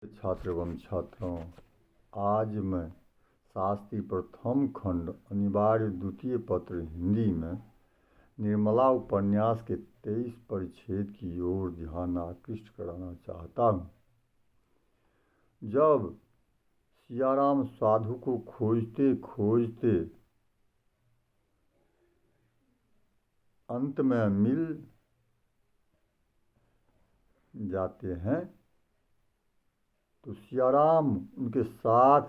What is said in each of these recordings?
छात्र एवं छात्रों, आज मैं शास्त्री प्रथम खंड अनिवार्य द्वितीय पत्र हिंदी में निर्मला उपन्यास के 23 परिच्छेद की ओर ध्यान आकृष्ट कराना चाहता हूँ। जब सियाराम साधु को खोजते खोजते अंत में मिल जाते हैं तो सियाराम उनके साथ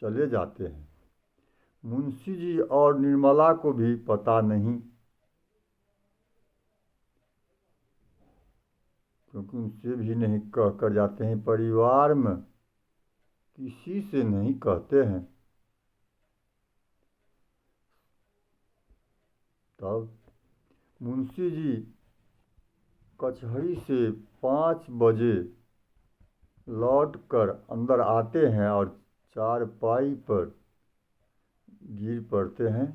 चले जाते हैं। मुंशी जी और निर्मला को भी पता नहीं, क्योंकि उनसे भी नहीं कह कर जाते हैं, परिवार में किसी से नहीं कहते हैं। तब मुंशी जी कचहरी से 5 बजे लौटकर अंदर आते हैं और चारपाई पर गिर पड़ते हैं,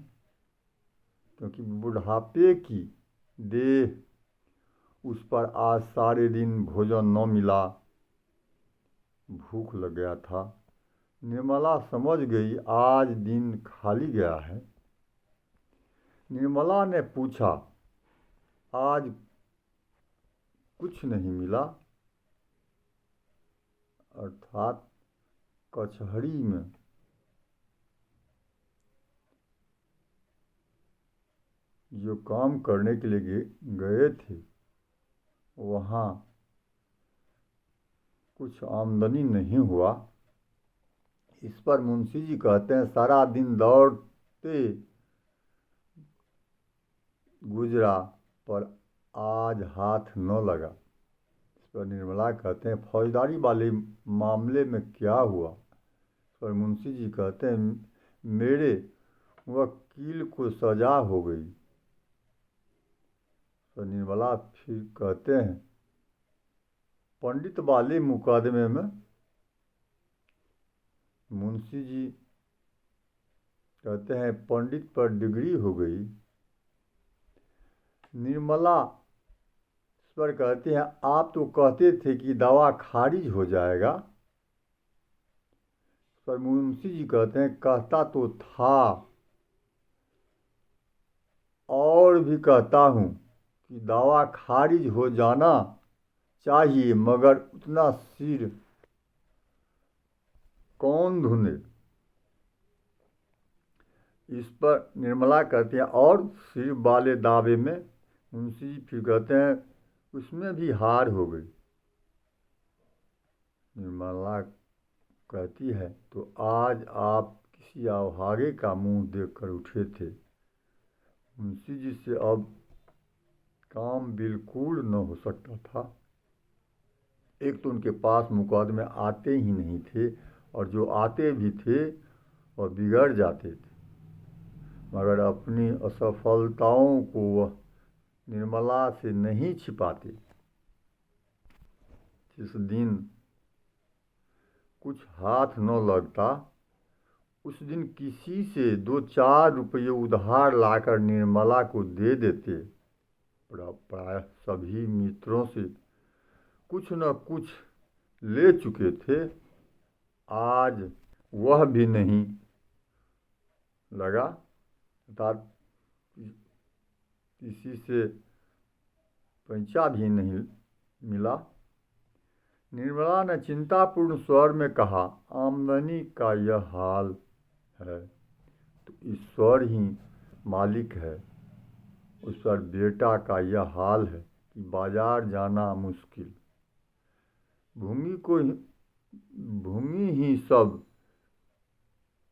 क्योंकि बुढ़ापे की देह उस पर आज सारे दिन भोजन न मिला, भूख लग गया था। निर्मला समझ गई आज दिन खाली गया है। निर्मला ने पूछा, आज कुछ नहीं मिला? अर्थात कचहरी में जो काम करने के लिए गए थे वहाँ कुछ आमदनी नहीं हुआ। इस पर मुंशी जी कहते हैं, सारा दिन दौड़ते गुजरा पर आज हाथ न लगा। इस पर निर्मला कहते हैं, फौजदारी वाले मामले में क्या हुआ? इस पर मुंशी जी कहते हैं, मेरे वकील को सजा हो गई। तो निर्मला फिर कहते हैं, पंडित वाले मुकदमे में? मुंशी जी कहते हैं, पंडित पर डिग्री हो गई। निर्मला इस पर कहते हैं, आप तो कहते थे कि दावा खारिज हो जाएगा। इस पर मुंशी जी कहते हैं, कहता तो था और भी कहता हूँ कि दावा खारिज हो जाना चाहिए, मगर उतना सिर कौन धुने? इस पर निर्मला कहती हैं, और सिर वाले दावे में? मुंशी जी फिर कहते हैं, उसमें भी हार हो गई। निर्मला कहती है, तो आज आप किसी अभागे का मुंह देखकर उठे थे। मुंशी जी से अब काम बिल्कुल न हो सकता था। एक तो उनके पास मुकदमे आते ही नहीं थे, और जो आते भी थे वह बिगड़ जाते थे। मगर अपनी असफलताओं को वह निर्मला से नहीं छिपाते। जिस दिन कुछ हाथ न लगता, उस दिन किसी से 2-4 रुपये उधार लाकर निर्मला को दे देते। प्रायः सभी मित्रों से कुछ न कुछ ले चुके थे। आज वह भी नहीं लगा, अर्थात किसी से पैसा भी नहीं मिला। निर्मला ने चिंतापूर्ण स्वर में कहा, आमदनी का यह हाल है तो ईश्वर ही मालिक है। उस पर बेटा का यह हाल है कि बाजार जाना मुश्किल। भूमि ही सब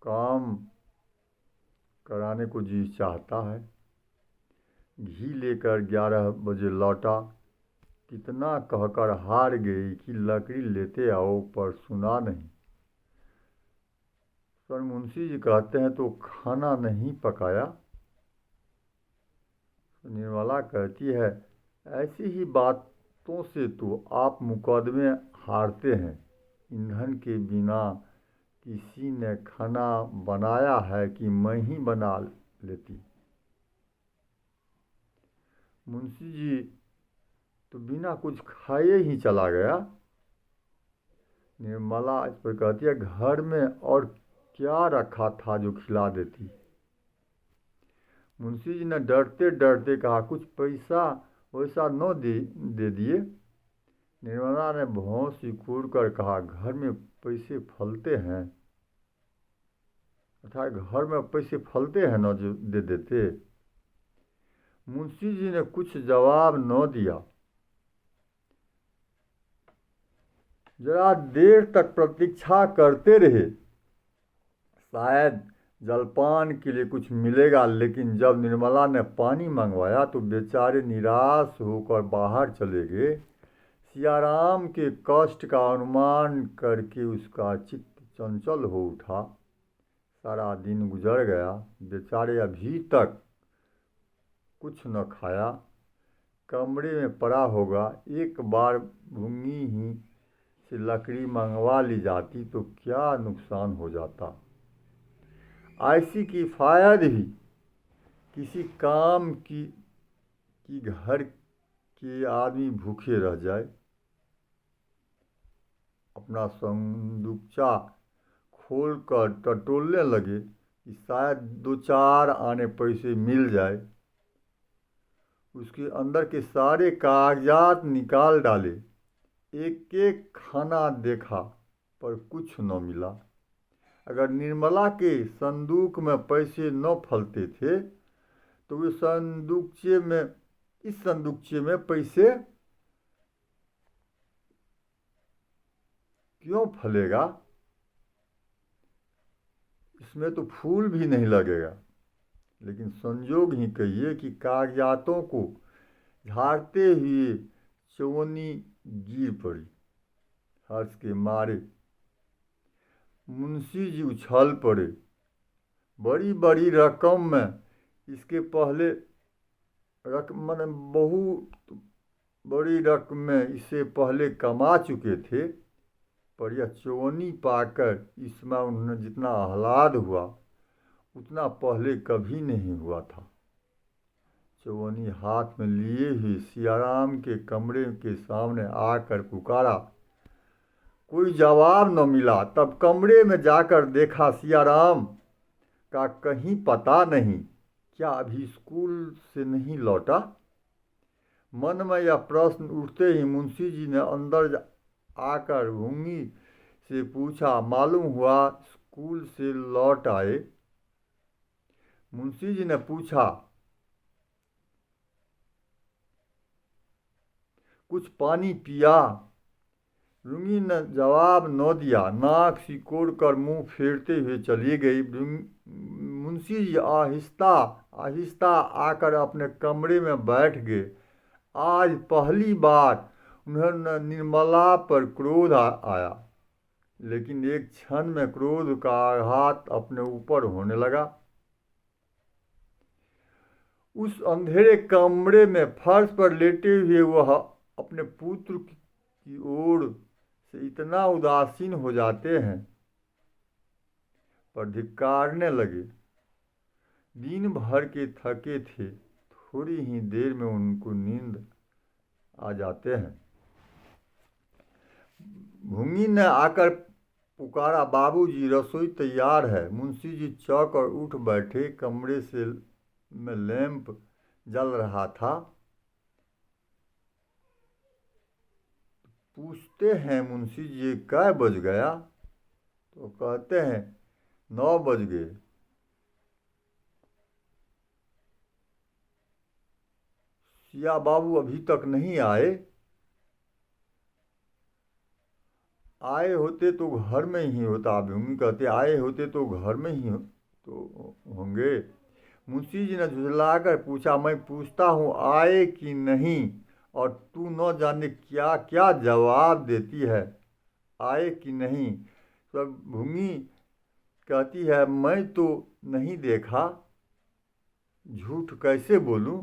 काम कराने को जी चाहता है। घी लेकर 11 बजे लौटा, कितना कहकर हार गई कि लकड़ी लेते आओ, पर सुना नहीं। सर मुंशी जी कहते हैं, तो खाना नहीं पकाया? निर्मला कहती है, ऐसी ही बातों से तो आप मुकदमे हारते हैं। ईंधन के बिना किसी ने खाना बनाया है कि मैं ही बना लेती? मुंशी जी तो बिना कुछ खाए ही चला गया। निर्मला इस पर कहती है, घर में और क्या रखा था जो खिला देती। मुंशी जी ने डरते डरते कहा, कुछ पैसा वैसा न दे दिए। निर्मला ने भौं सिकुड़ कर कहा, घर में पैसे फलते हैं, अर्थात घर में पैसे फलते हैं न जो दे देते। मुंशी जी ने कुछ जवाब न दिया। जरा देर तक प्रतीक्षा करते रहे, शायद जलपान के लिए कुछ मिलेगा, लेकिन जब निर्मला ने पानी मंगवाया तो बेचारे निराश होकर बाहर चले गए। सियाराम के कष्ट का अनुमान करके उसका चित्त चंचल हो उठा। सारा दिन गुजर गया, बेचारे अभी तक कुछ न खाया, कमरे में पड़ा होगा। एक बार भूंगी ही से लकड़ी मंगवा ली जाती तो क्या नुकसान हो जाता। ऐसी किफ़ायत भी किसी काम की घर के आदमी भूखे रह जाए। अपना संदूकचा खोलकर टटोलने लगे कि शायद 2-4 आने पैसे मिल जाए। उसके अंदर के सारे कागजात निकाल डाले, एक एक खाना देखा पर कुछ न मिला। अगर निर्मला के संदूक में पैसे न फलते थे तो वे इस संदूकचे में पैसे क्यों फलेगा? इसमें तो फूल भी नहीं लगेगा। लेकिन संजोग ही कहिए कि कागजातों को झाड़ते हुए चवन्नी गिर पड़ी। हर्ष के मारे मुंशी जी उछल पड़े। बड़ी बड़ी रकम में इसके पहले बहुत बड़ी रकम में इससे पहले कमा चुके थे, पर यह चवन्नी पाकर इसमें उन्हें जितना आह्लाद हुआ उतना पहले कभी नहीं हुआ था। चवन्नी हाथ में लिए हुए सियाराम के कमरे के सामने आकर पुकारा। कोई जवाब न मिला। तब कमरे में जाकर देखा, सियाराम का कहीं पता नहीं। क्या अभी स्कूल से नहीं लौटा? मन में यह प्रश्न उठते ही मुंशी जी ने अंदर आकर भूंगी से पूछा, मालूम हुआ स्कूल से लौट आए? मुंशी जी ने पूछा, कुछ पानी पिया? भृंगी ने जवाब न दिया, नाक सिकोड़ कर मुंह फेरते हुए चली गई। मुंशी जी आहिस्ता आहिस्ता आकर अपने कमरे में बैठ गए। आज पहली बार उन्हें निर्मला पर क्रोध आया, लेकिन एक क्षण में क्रोध का आघात अपने ऊपर होने लगा। उस अंधेरे कमरे में फर्श पर लेटे हुए वह अपने पुत्र की ओर से इतना उदासीन हो जाते हैं पर धिक्कारने लगे। दिन भर के थके थे, थोड़ी ही देर में उनको नींद आ जाते हैं। भूंगी ने आकर पुकारा, बाबूजी रसोई तैयार है। मुंशी जी चौंक कर उठ बैठे। कमरे से में लैंप जल रहा था। पूछते हैं मुंशी जी, कै बज गया? तो कहते हैं 9 बज गए। सिया बाबू अभी तक नहीं आए? आए होते तो घर में ही होता। भूमि कहते, आए होते तो घर में ही तो होंगे। मुंशी जी ने झुझलाकर पूछा, मैं पूछता हूँ आए कि नहीं, और तू न जाने क्या क्या जवाब देती है, आए कि नहीं। तो भूमि कहती है, मैं तो नहीं देखा, झूठ कैसे बोलूं?